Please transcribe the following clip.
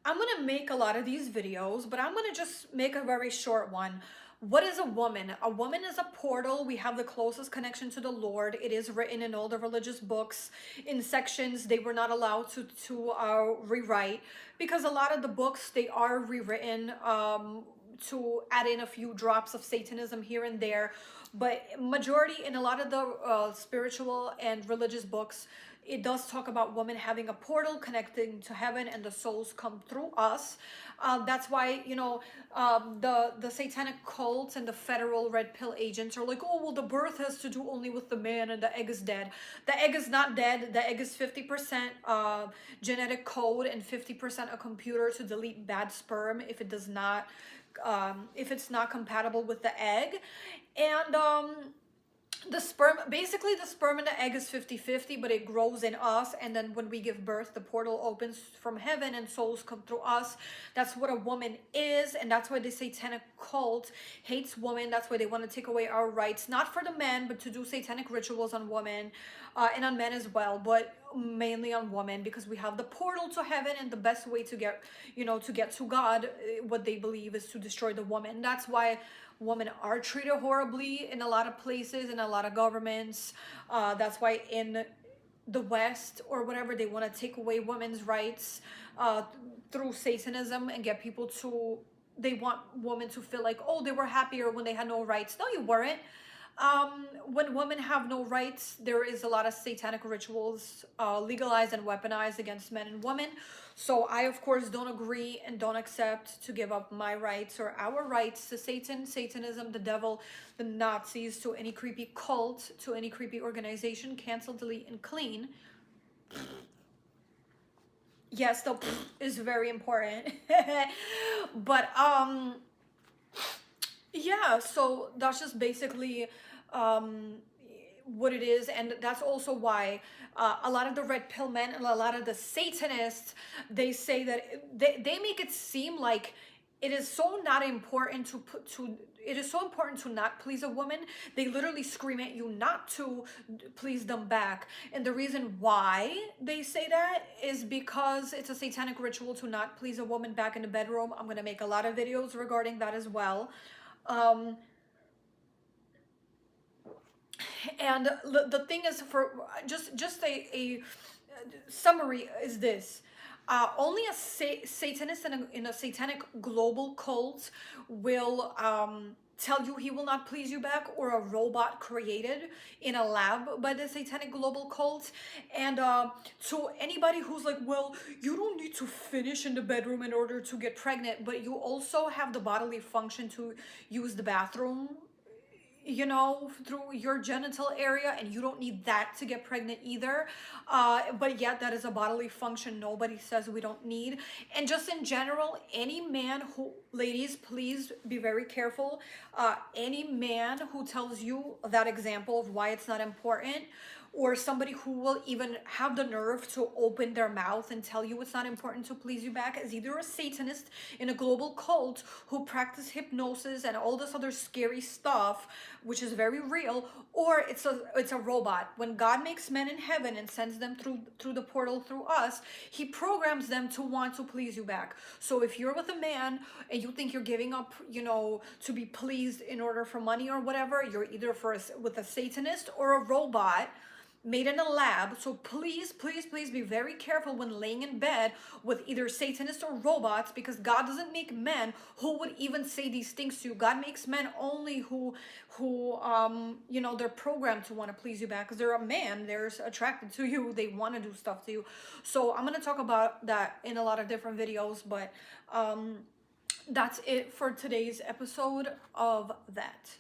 I'm gonna make a lot of these videos, but I'm gonna just make a very short one. What is a woman? A woman is a portal. We have the closest connection to the Lord. It is written in all the religious books in sections they were not allowed to rewrite, because a lot of the books they are rewritten to add in a few drops of Satanism here and there. But majority in a lot of the spiritual and religious books, it does talk about women having a portal connecting to heaven, and the souls come through us. That's why, the satanic cults and the federal red pill agents are like, oh well, the birth has to do only with the man and the egg is dead. The egg is not dead. The egg is 50% genetic code and 50% a computer to delete bad sperm if it does not, if it's not compatible with the egg. And the sperm, basically the sperm and the egg is 50-50, but it grows in us, and then when we give birth, the portal opens from heaven and souls come through us. That's what a woman is, and that's why the satanic cult hates women. That's why they want to take away our rights, not for the men, but to do satanic rituals on women, and on men as well, but mainly on women, because we have the portal to heaven, and the best way to get, to get to God, what they believe is to destroy the woman. That's why women are treated horribly in a lot of places, in a lot of governments. That's why in the West or whatever, they want to take away women's rights through Satanism and get people to, they want women to feel like, oh, they were happier when they had no rights. No, you weren't. When women have no rights, there is a lot of satanic rituals legalized and weaponized against men and women. So I, of course, don't agree and don't accept to give up my rights or our rights to Satan, Satanism, the devil, the Nazis, to any creepy cult, to any creepy organization. Cancel, delete, and clean. Yes, the is very important. But yeah, so that's just basically what it is. And that's also why a lot of the red pill men and a lot of the Satanists, they say that they make it seem like it is so not important to put to it is so important to not please a woman. They literally scream at you not to please them back. And the reason why they say that is because it's a satanic ritual to not please a woman back in the bedroom. I'm going to make a lot of videos regarding that as well. um and the thing is, for just a summary is this: only a satanist in a satanic global cult will tell you he will not please you back, or a robot created in a lab by the satanic global cult. And to anybody who's like, well, you don't need to finish in the bedroom in order to get pregnant, but you also have the bodily function to use the bathroom, through your genital area, and you don't need that to get pregnant either. But yet that is a bodily function nobody says we don't need. And just in general, any man who, ladies, please be very careful. Any man who tells you that example of why it's not important, or somebody who will even have the nerve to open their mouth and tell you it's not important to please you back, is either a Satanist in a global cult who practice hypnosis and all this other scary stuff, which is very real, or it's a robot. When God makes men in heaven and sends them through the portal through us, he programs them to want to please you back. So if you're with a man and you think you're giving up, to be pleased in order for money or whatever, you're either with a Satanist or a robot made in a lab. So please, please, please be very careful when laying in bed with either Satanists or robots, because God doesn't make men who would even say these things to you. God makes men only who they're programmed to want to please you back, because they're a man, they're attracted to you, they want to do stuff to you. So I'm going to talk about that in a lot of different videos, but that's it for today's episode of that.